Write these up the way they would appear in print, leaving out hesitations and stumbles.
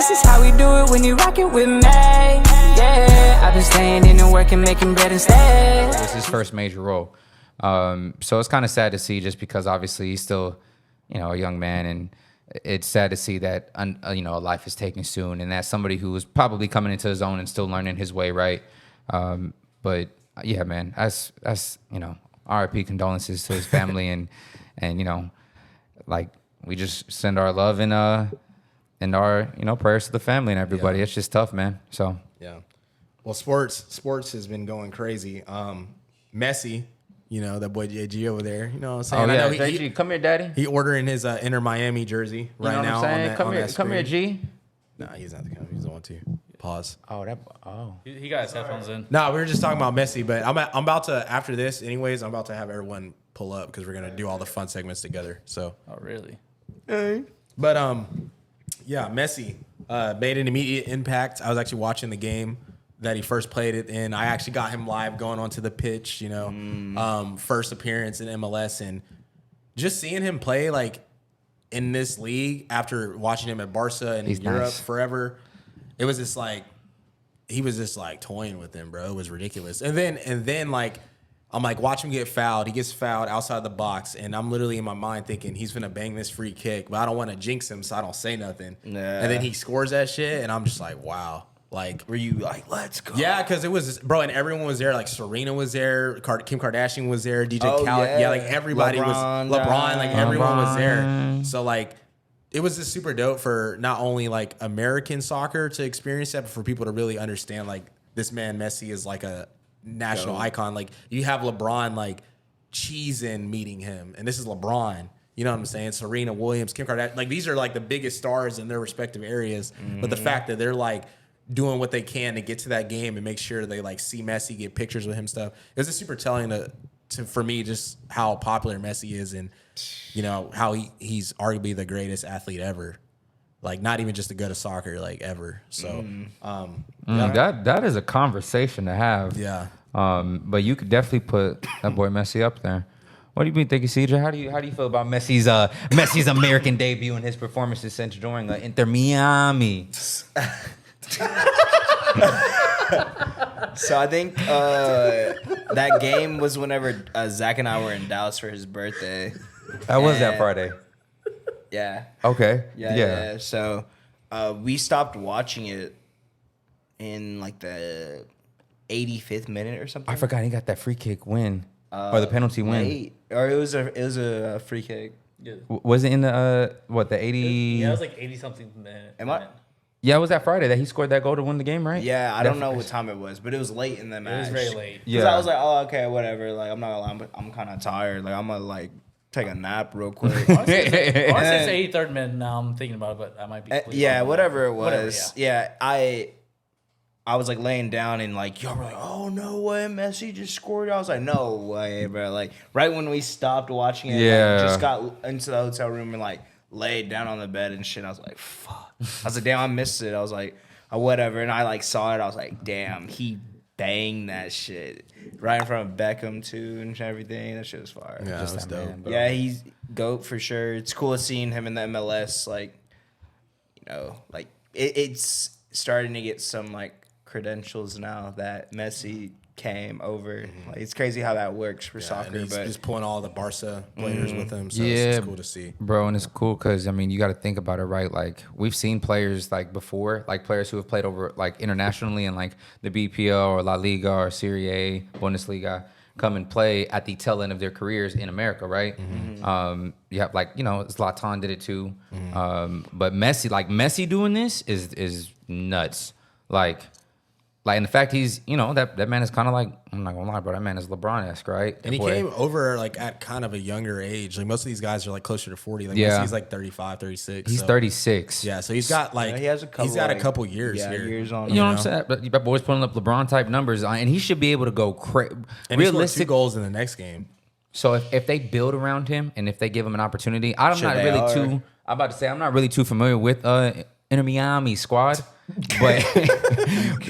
This is how we do it when you rockin' with me. Yeah, I've been staying in and working, making bread instead. It was his first major role. So it's kind of sad to see, just because obviously he's still, a young man, and it's sad to see that, a life is taken soon, and that's somebody who is probably coming into his own and still learning his way, right? But yeah, man, that's RIP, condolences to his family, and we just send our love and our prayers to the family and everybody. Yeah. It's just tough, man. So yeah, well, sports has been going crazy. Messi. That boy JG over there. You know what I'm saying? Oh, yeah. I know JG, come here, daddy. He ordering his Inter Miami jersey right now. What I'm saying? Come here, G. No, he's not the come. He's the one to pause. He got his headphones in. No, we were just talking about Messi, but I'm about to, after this, anyways, I'm about to have everyone pull up because we're gonna do all the fun segments together. So. Oh, really? Hey. But yeah, Messi made an immediate impact. I was actually watching the game that he first played it in. I actually got him live going onto the pitch, first appearance in MLS, and just seeing him play in this league after watching him at Barca and in Europe forever, it was just he was just toying with him, bro. It was ridiculous. And then I'm watch him get fouled. He gets fouled outside the box, and I'm literally in my mind thinking he's gonna bang this free kick, but I don't want to jinx him, so I don't say nothing. Nah. And then he scores that shit, and I'm just wow. Were you let's go? Yeah, because it was, bro, and everyone was there. Serena was there, Kim Kardashian was there, DJ Khaled. Yeah, everybody LeBron, LeBron, everyone was there. So it was just super dope for not only American soccer to experience that, but for people to really understand this man Messi is a national icon. You have LeBron cheesing meeting him, and this is LeBron. You know what I'm saying? Serena Williams, Kim Kardashian, these are the biggest stars in their respective areas. Mm-hmm. But the fact that they're doing what they can to get to that game and make sure they see Messi, get pictures with him, stuff. It was just super telling for me just how popular Messi is, and how he's arguably the greatest athlete ever. Not even just the good of soccer, ever. So that is a conversation to have. Yeah. But you could definitely put that boy Messi up there. What do you think, CJ? How do you feel about Messi's American debut and his performances since joining Inter Miami? So I think that game was whenever Zach and I were in Dallas for his birthday. That was that Friday. Yeah. Okay. Yeah. So we stopped watching it in the 85th minute or something. I forgot he got that free kick win or the penalty win. Or it was a free kick. Yeah. Was it in the 80? Yeah, it was 80 something minute. Yeah, it was that Friday that he scored that goal to win the game, right? Yeah, I don't know what time it was, but it was late in the match. It was very late. Yeah, I was oh, okay, whatever. I'm not gonna lie, I'm kind of tired. I'm gonna take a nap real quick. Honestly, it's 83rd minute now. I'm thinking about it, but I might be. Yeah, whatever it was. Yeah, I was laying down and y'all were oh no way, Messi just scored. I was no way, bro. Right when we stopped watching it, just got into the hotel room and laid down on the bed and shit. I was fuck. I was damn, I missed it. I was oh, whatever. And I saw it. I was damn, he banged that shit right in front of Beckham too and everything. That shit was fire. Yeah, just that was dope. Yeah, he's GOAT for sure. It's cool seeing him in the MLS. It's starting to get some credentials now that Messi came over. Mm-hmm. It's crazy how that works for soccer. And but he's pulling all the Barca players with him, so it's cool to see, bro. And it's cool because you got to think about it, right? We've seen players before, players who have played over internationally in the BPL or La Liga or Serie A, Bundesliga, come and play at the tail end of their careers in America, right? Mm-hmm. You have Zlatan did it too, but Messi doing this is nuts, and the fact he's, that man is kind of I'm not gonna lie, bro, that man is LeBron-esque, right? And he came over at kind of a younger age. Most of these guys are closer to 40. Messi's 35, 36. He's 36. Yeah, so he's got he has a couple. He's got a couple years here. Years on. You know what I'm saying? But that boy's putting up LeBron type numbers, and he should be able to go crazy. And realistic, he scored 2 goals in the next game. So if they build around him and if they give him an opportunity, I'm not really too familiar with Inter Miami squad.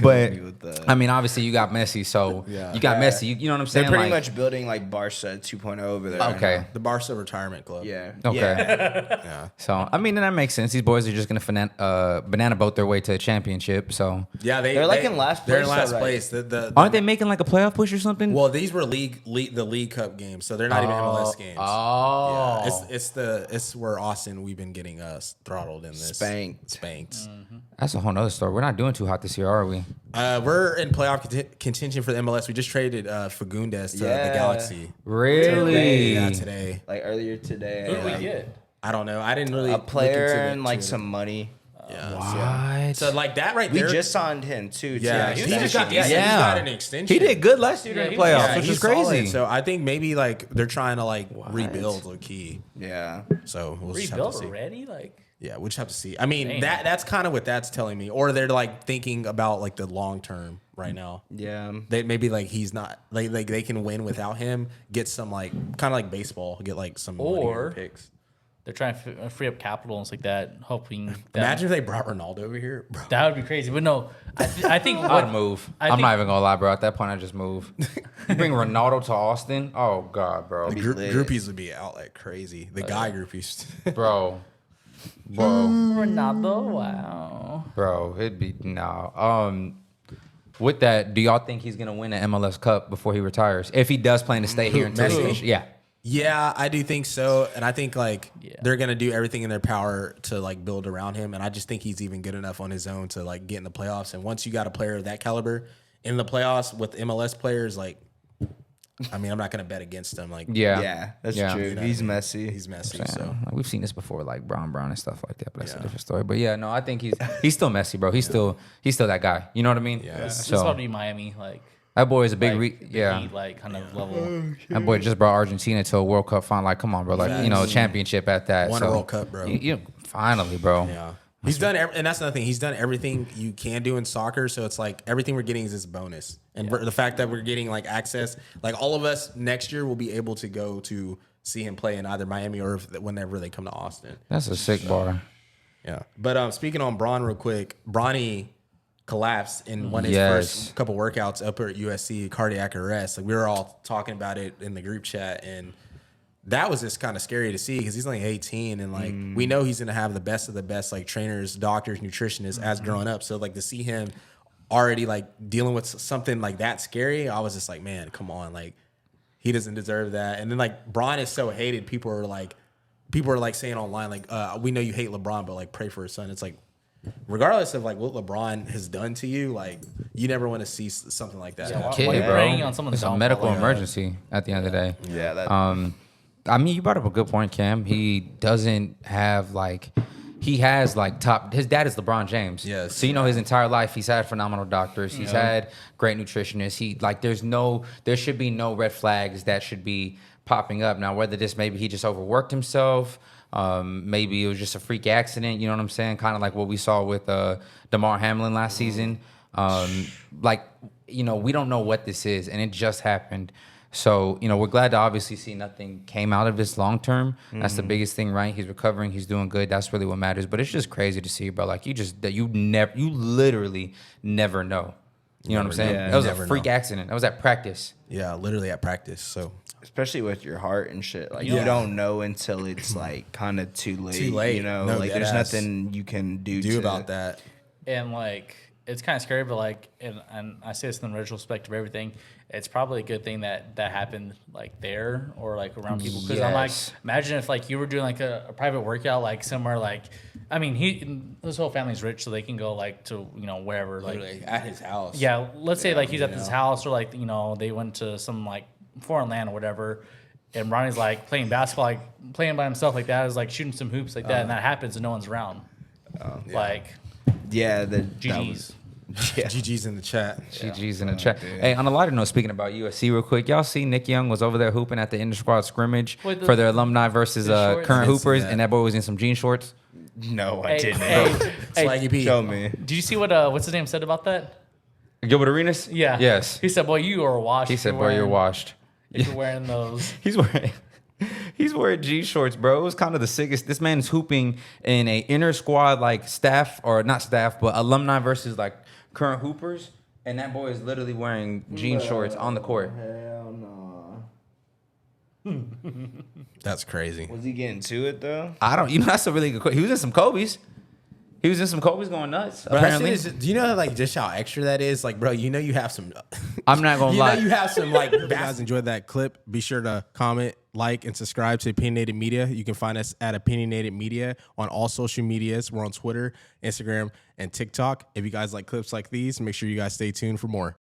but I mean, obviously you got Messi, so you got Messi. You know what I'm saying? They're pretty much building like Barca 2.0 over there. Okay. Right The Barca retirement club. yeah. Okay. Yeah. So I mean, that makes sense. These boys are just gonna banana boat their way to a championship. So Yeah, They're like in last They're in place last already. place. aren't they making like a playoff push or something? Well, these were the League Cup games, so they're not even MLS games. Oh, Yeah, it's where Austin we've been getting throttled in this. Spanked. that's a whole nother story. We're not doing too hot this year, are we? We're in playoff contention for the MLS. We just traded Fagundes to the Galaxy. Really? Yeah, today. Like earlier today. Who did we get? I don't know. I didn't really A player look into and like some money. Yeah. What? So like that right We there. just signed him too. yeah, He he was just got, actually yeah, decent. he got an extension. He did good last year during Yeah, the he was- playoffs, Yeah, which he's is crazy. solid. So I think maybe like they're trying to like rebuild low key. Yeah. So we'll just have Rebuilt to see. already? Like, Yeah, we'll just have to see. I mean, Dang. that's kind of what that's telling me. Or they're like thinking about like the long term right now. Yeah. They maybe like he's not like they can win without him. Get some like kind of like baseball. Get like some money Or- and picks. they're trying to free up capital and stuff like that, hoping that, Imagine if they brought Ronaldo over here, bro. that would be crazy. But no, I think I'd move. I I'm think- not even gonna lie, bro. At that point, I just move. You bring Ronaldo to Austin? Oh God, bro, The lit. groupies would be out like crazy. The guy groupies. bro. Ronaldo, wow. Bro, it'd be no. With that, do y'all think he's gonna win an MLS Cup before he retires? If he does plan to stay here until he Messi? finishes, yeah. Yeah, I do think so, and I think like Yeah. they're gonna do everything in their power to like build around him, and I just think he's even good enough on his own to like get in the playoffs. And once you got a player of that caliber in the playoffs with MLS players, like, I mean, I'm not gonna bet against him. Like, Yeah, Yeah. That's Yeah. true. you know He's what I mean? messy. He's messy. Yeah, So like, we've seen this before, like Brown and stuff like that, but that's a Yeah. different story. But yeah, no, I think he's still messy, bro. He's still that guy. You know what I mean? Yeah. This is So probably Miami, like, that boy is a big, like the yeah. Heat, like kind of level. That boy just brought Argentina to a World Cup final. Like, come on, bro. Like, you know, championship at that. Won a World Cup, bro. Finally, bro. yeah, he's done, and that's another thing. He's done everything you can do in soccer. So it's like everything we're getting is this bonus, and the fact that we're getting like access, like all of us next year will be able to go to see him play in either Miami or whenever they come to Austin. That's a sick bar. Yeah. But speaking on Braun real quick, Bronny collapsed in one of his Yes. first couple workouts up at USC, cardiac arrest. Like we were all talking about it in the group chat, and that was just kind of scary to see because he's only 18, and like we know he's gonna have the best of the best like trainers, doctors, nutritionists as growing up. So like to see him already like dealing with something like that scary, I was just like, man, come on, like he doesn't deserve that. And then like Braun is so hated, people are like saying online like we know you hate LeBron, but like pray for his son. It's like regardless of like what LeBron has done to you, like you never want to see something like that. happen. Kid, Why are you bro. preying on someone's It's a downfall medical like that? emergency at the end of the day. Yeah. That, I mean, you brought up a good point, Cam. He doesn't have like, he has like his dad is LeBron James. Yes. So, you know, his entire life, he's had phenomenal doctors. He's had great nutritionists. He like, there should be no red flags that should be popping up. Now, whether maybe he just overworked himself, maybe it was just a freak accident. You know what I'm saying? Kind of like what we saw with DeMar Hamlin last season. Like, you know, we don't know what this is, and it just happened. So, you know, we're glad to obviously see nothing came out of this long term. That's the biggest thing, right? He's recovering. He's doing good. That's really what matters. But it's just crazy to see, bro. Like, you literally never know. You know what I'm saying? Yeah, that was a never freak know. accident. That was at practice. Yeah, literally at practice. So especially with your heart and shit. Like Yeah. you don't know until it's like kind of too late. Too late. You know, No, like there's deadass. nothing you can do about that. And like it's kind of scary, but like, and I say this in the retrospect of everything, it's probably a good thing that happened like there or like around people. Because I'm like, Yes. imagine if like you were doing like a private workout like somewhere like, I mean, his whole family's rich, so they can go like to wherever like. Literally at his house. Yeah, let's say like he's at his house or like they went to some like foreign land or whatever, and Ronnie's like playing basketball, like playing by himself like that, is like shooting some hoops like that, and that happens and no one's around. Like Yeah, GG's. GG's in the chat. GG's in the chat. Hey, on a lighter note, speaking about USC real quick, y'all see Nick Young was over there hooping at the inter-squad scrimmage Wait, for their alumni versus the shorts? current I didn't see hoopers, that. and that boy was in some jean shorts. no, I didn't. Hey, Swaggy P. Show me. did you see what what's his name said about that? Gilbert Arenas? Yeah. Yes. He said, "Boy, you are washed." He if said, you're "Boy, you're wearing- washed." If you're wearing those, He's wearing He's wearing G shorts, bro. It was kind of the sickest. This man's hooping in a inner squad like staff or not staff, but alumni versus like current hoopers, and that boy is literally wearing jean shorts on the court. Hell no. That's crazy. Was he getting to it though? I don't. That's a really good question. He was in some Kobe's. He was in some Kobe's going nuts. Bro, Apparently, do you know like just how extra that is? Like, bro, you have some. I'm not gonna lie. You have some like. If you guys enjoyed that clip, be sure to comment, like, and subscribe to Opinionated Media. You can find us at Opinionated Media on all social medias. We're on Twitter, Instagram, and TikTok. If you guys like clips like these, make sure you guys stay tuned for more.